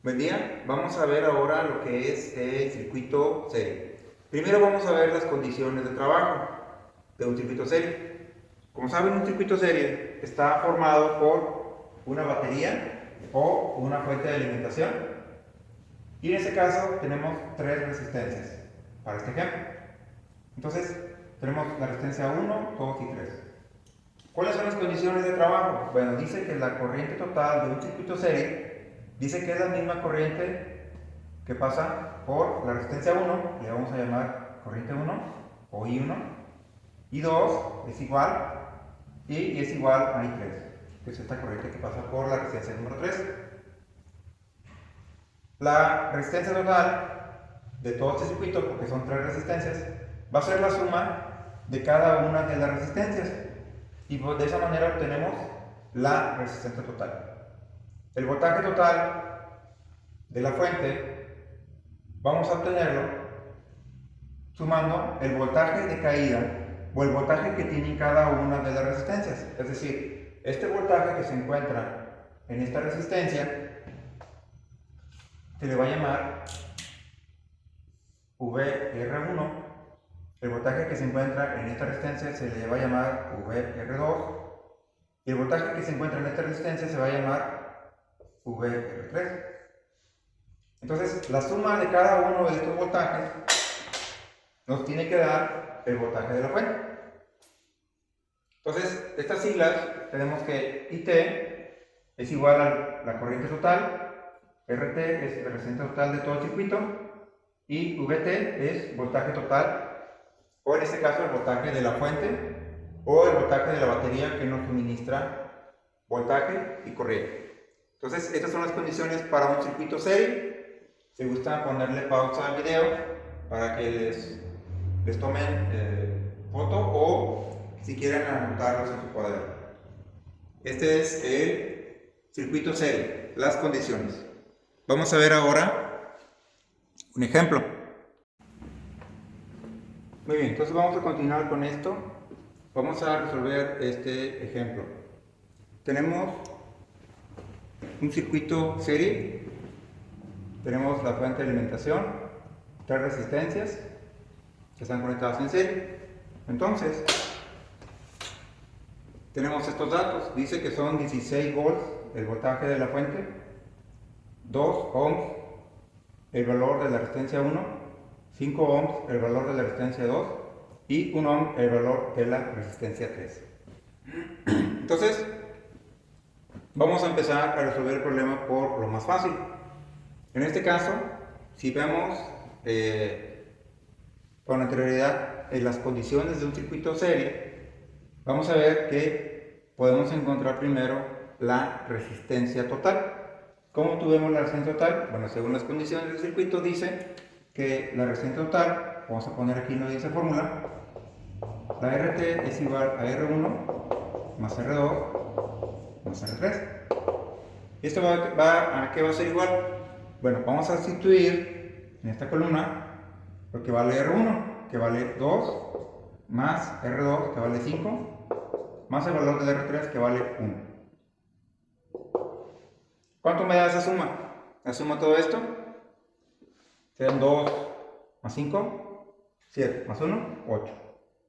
Buen día, vamos a ver ahora lo que es el circuito serie. Primero vamos a ver las condiciones de trabajo de un circuito serie. Como saben, un circuito serie está formado por una batería o una fuente de alimentación. Y en este caso tenemos tres resistencias para este ejemplo. Entonces tenemos la resistencia 1, 2 y 3. ¿Cuáles son las condiciones de trabajo? Bueno, dice que la corriente total de un circuito serie dice que es la misma corriente que pasa por la resistencia 1, le vamos a llamar corriente 1 o I1, y 2 es igual, y es igual a I3, que es esta corriente que pasa por la resistencia número 3. La resistencia total de todo este circuito, porque son tres resistencias, va a ser la suma de cada una de las resistencias, y de esa manera obtenemos la resistencia total. El voltaje total de la fuente vamos a obtenerlo sumando el voltaje de caída o el voltaje que tiene cada una de las resistencias. Es decir, este voltaje que se encuentra en esta resistencia se le va a llamar VR1. El voltaje que se encuentra en esta resistencia se le va a llamar VR2. Y el voltaje que se encuentra en esta resistencia se va a llamar VR3. Entonces, la suma de cada uno de estos voltajes nos tiene que dar el voltaje de la fuente. Entonces, estas siglas tenemos que IT es igual a la corriente total, RT es la resistencia total de todo el circuito, y VT es voltaje total, o en este caso el voltaje de la fuente, o el voltaje de la batería que nos suministra voltaje y corriente. Entonces, estas son las condiciones para un circuito serie. Si gustan ponerle pausa al video para que les tomen foto, o si quieren anotarlos en su cuaderno. Este es el circuito serie, las condiciones. Vamos a ver ahora un ejemplo. Muy bien, entonces vamos a continuar con esto. Vamos a resolver este ejemplo. Tenemos un circuito serie, tenemos la fuente de alimentación, tres resistencias que están conectadas en serie. Entonces, tenemos estos datos. Dice que son 16 volts el voltaje de la fuente, 2 ohms el valor de la resistencia 1, 5 ohms el valor de la resistencia 2 y 1 ohm el valor de la resistencia 3. Entonces, vamos a empezar a resolver el problema por lo más fácil. En este caso, si vemos con anterioridad en las condiciones de un circuito serie, vamos a ver que podemos encontrar primero la resistencia total. ¿Cómo tuvimos la resistencia total? Bueno, según las condiciones del circuito dice que la resistencia total, vamos a poner aquí una dice fórmula, la RT es igual a R1 más R2 más R3. ¿Esto a qué va a ser igual? Bueno, vamos a sustituir en esta columna lo que vale R1, que vale 2, más R2, que vale 5, más el valor del R3, que vale 1. ¿Cuánto me da esa suma? La suma de todo esto serán 2 más 5, 7 más 1, 8.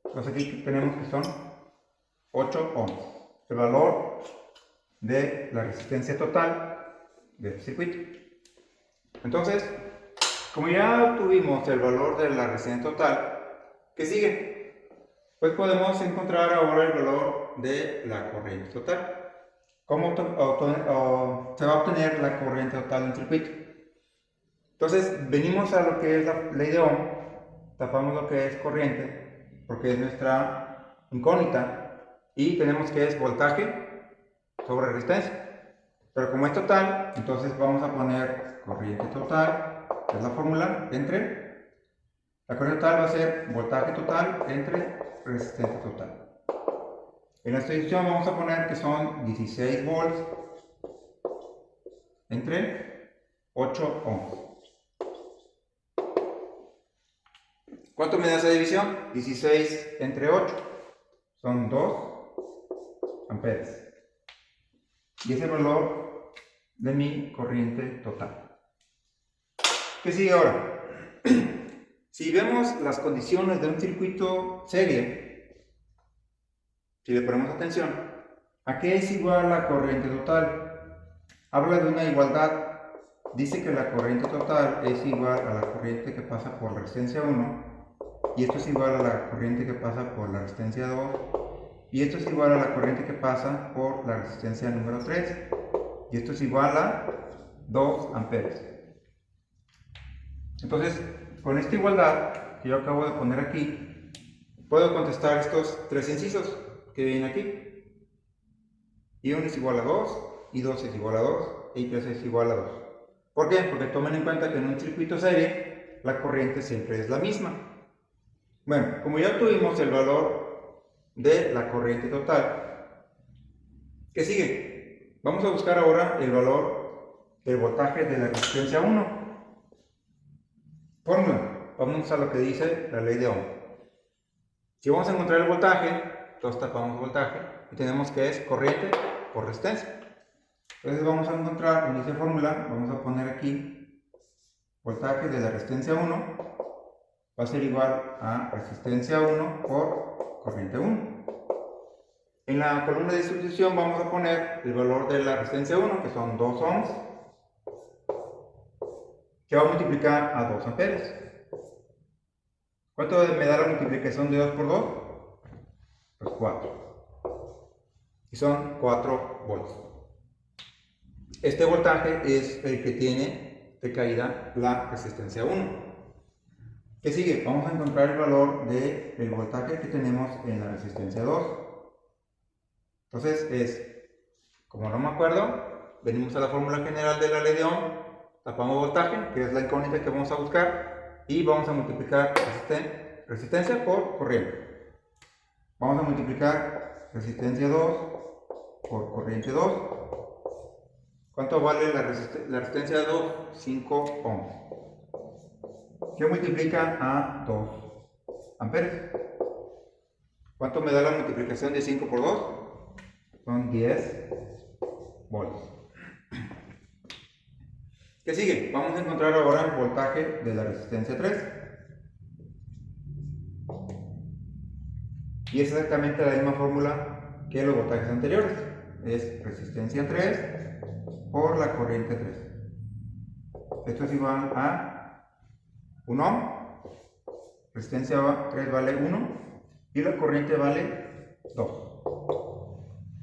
Entonces aquí tenemos que son 8 ohms. El valor de la resistencia total del circuito. Entonces, como ya obtuvimos el valor de la resistencia total, ¿qué sigue? Pues podemos encontrar ahora el valor de la corriente total. ¿Cómo se va a obtener la corriente total del circuito? Entonces, venimos a lo que es la ley de Ohm, tapamos lo que es corriente, porque es nuestra incógnita, y tenemos que es voltaje sobre resistencia. Pero como es total, entonces vamos a poner corriente total, que es la fórmula, entre la corriente total va a ser voltaje total entre resistencia total. En esta división vamos a poner que son 16 volts entre 8 ohms. ¿Cuánto me da esa división? 16 entre 8 son 2 amperes. Y es el valor de mi corriente total. ¿Qué sigue ahora? Si vemos las condiciones de un circuito serie, si le ponemos atención, ¿a qué es igual la corriente total? Habla de una igualdad. Dice que la corriente total es igual a la corriente que pasa por la resistencia 1, y esto es igual a la corriente que pasa por la resistencia 2, y esto es igual a la corriente que pasa por la resistencia número 3, y esto es igual a 2 amperes. Entonces, con esta igualdad que yo acabo de poner aquí, puedo contestar estos tres incisos que vienen aquí. Y 1 es igual a 2, y 2 es igual a 2, y 3 es igual a 2. ¿Por qué? Porque tomen en cuenta que en un circuito serie, la corriente siempre es la misma. Bueno, como ya obtuvimos el valor de la corriente total, ¿qué sigue? Vamos a buscar ahora el valor del voltaje de la resistencia 1. Fórmula. Vamos a lo que dice la ley de Ohm. Si vamos a encontrar el voltaje, entonces tapamos voltaje y tenemos que es corriente por resistencia. Entonces vamos a encontrar en esa fórmula, vamos a poner aquí voltaje de la resistencia 1 va a ser igual a resistencia 1 por corriente 1. En la columna de sustitución vamos a poner el valor de la resistencia 1, que son 2 ohms, que va a multiplicar a 2 amperes. ¿Cuánto me da la multiplicación de 2 por 2? Pues 4. Y son 4 volts. Este voltaje es el que tiene de caída la resistencia 1. ¿Qué sigue? Vamos a encontrar el valor del voltaje que tenemos en la resistencia 2. Entonces como no me acuerdo, venimos a la fórmula general de la ley de Ohm, tapamos voltaje, que es la incógnita que vamos a buscar, y vamos a multiplicar resistencia por corriente. Vamos a multiplicar resistencia 2 por corriente 2. ¿Cuánto vale la resistencia 2? 5 ohms. ¿Qué multiplica a 2 amperes? ¿Cuánto me da la multiplicación de 5 por 2? Son 10 volts. ¿Qué sigue? Vamos a encontrar ahora el voltaje de la resistencia 3. Y es exactamente la misma fórmula que los voltajes anteriores. Es resistencia 3 por la corriente 3. Esto es igual a 1 ohm, resistencia 3 vale 1 y la corriente vale 2.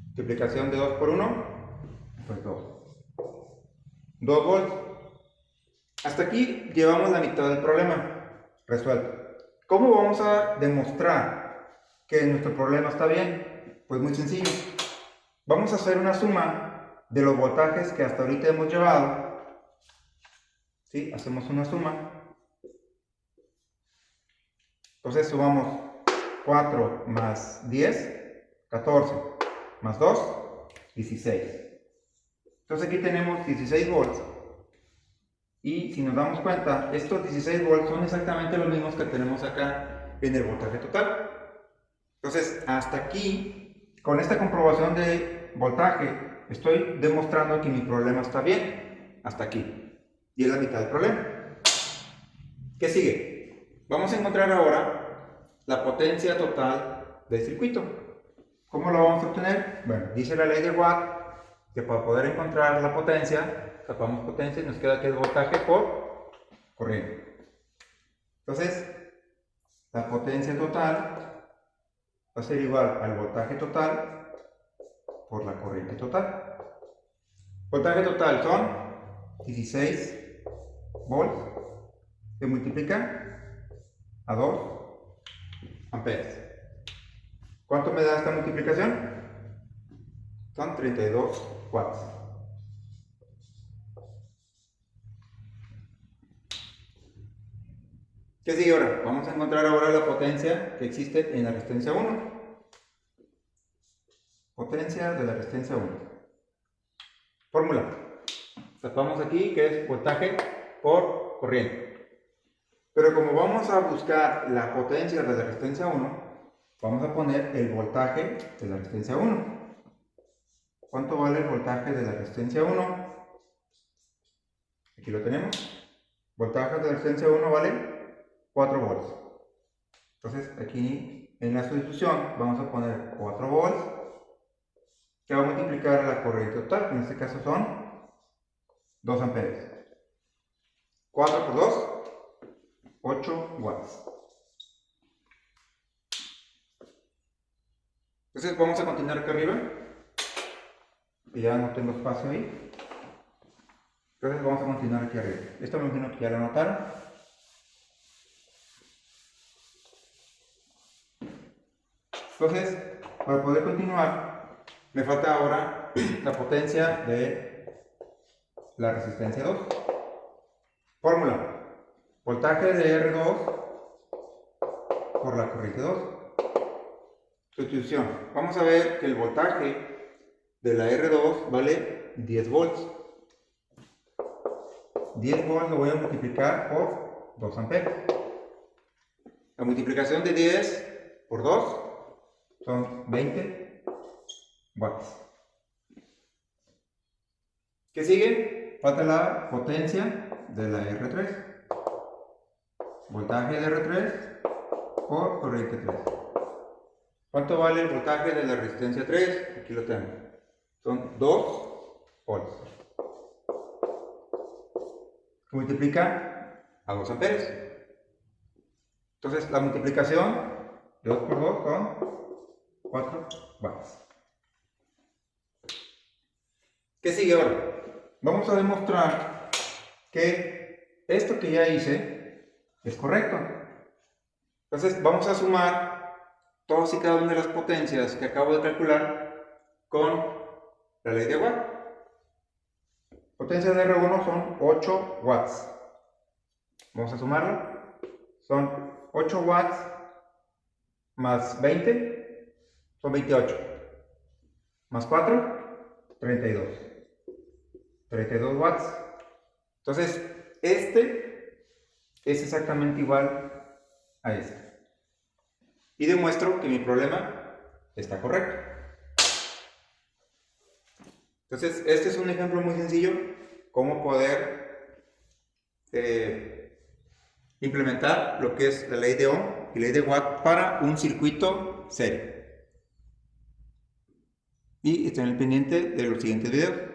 Multiplicación de 2 por 1, pues 2. 2 volts. Hasta aquí llevamos la mitad del problema resuelto. ¿Cómo vamos a demostrar que nuestro problema está bien? Pues muy sencillo. Vamos a hacer una suma de los voltajes que hasta ahorita hemos llevado. ¿Sí? Hacemos una suma. Entonces sumamos 4 más 10, 14, más 2, 16. Entonces aquí tenemos 16 volts. Y si nos damos cuenta, estos 16 volts son exactamente los mismos que tenemos acá en el voltaje total. Entonces hasta aquí, con esta comprobación de voltaje, estoy demostrando que mi problema está bien. Hasta aquí. Y es la mitad del problema. ¿Qué sigue? Vamos a encontrar ahora la potencia total del circuito. ¿Cómo lo vamos a obtener? Bueno, dice la ley de Watt que para poder encontrar la potencia, tapamos potencia y nos queda que es voltaje por corriente. Entonces, la potencia total va a ser igual al voltaje total por la corriente total. Voltaje total son 16 volts que multiplican a 2 amperes. ¿Cuánto me da esta multiplicación? Son 32 watts. ¿Qué sigue ahora? Vamos a encontrar ahora la potencia que existe en la resistencia 1. Potencia de la resistencia 1. Fórmula. Tapamos aquí que es voltaje por corriente. Pero como vamos a buscar la potencia de la resistencia 1, vamos a poner el voltaje de la resistencia 1. ¿Cuánto vale el voltaje de la resistencia 1? Aquí lo tenemos. voltaje de resistencia 1 vale 4 volts. Entonces aquí en la sustitución vamos a poner 4 volts que va a multiplicar la corriente total, que en este caso son 2 amperes. 4 por 2, 8 watts. Entonces vamos a continuar acá arriba, que ya no tengo espacio ahí. Entonces vamos a continuar aquí arriba. Esto me imagino que ya lo notaron. Entonces, para poder continuar, me falta ahora la potencia de la resistencia 2. Fórmula: voltaje de R2 por la corriente 2. Sustitución. Vamos a ver que el voltaje de la R2 vale 10 volts. 10 volts lo voy a multiplicar por 2 amperes. La multiplicación de 10 por 2 son 20 watts. ¿Qué sigue? Falta la potencia de la R3. Voltaje de R3 por corriente 3. ¿Cuánto vale el voltaje de la resistencia 3? Aquí lo tengo. Son 2 volts. Se multiplica a 2 amperes. Entonces la multiplicación de 2 por 2 son 4 watts. ¿Qué sigue ahora? Vamos a demostrar que esto que ya hice es correcto. Entonces vamos a sumar todas y cada una de las potencias que acabo de calcular con la ley de Watt. Potencia de R1 son 8 watts. Vamos a sumarlo. Son 8 watts más 20, son 28. Más 4, 32. 32 watts. Entonces, este es exactamente igual a este. Y demuestro que mi problema está correcto. Entonces, este es un ejemplo muy sencillo cómo poder implementar lo que es la ley de Ohm y ley de Watt para un circuito serio. Y estén al pendiente de los siguientes videos.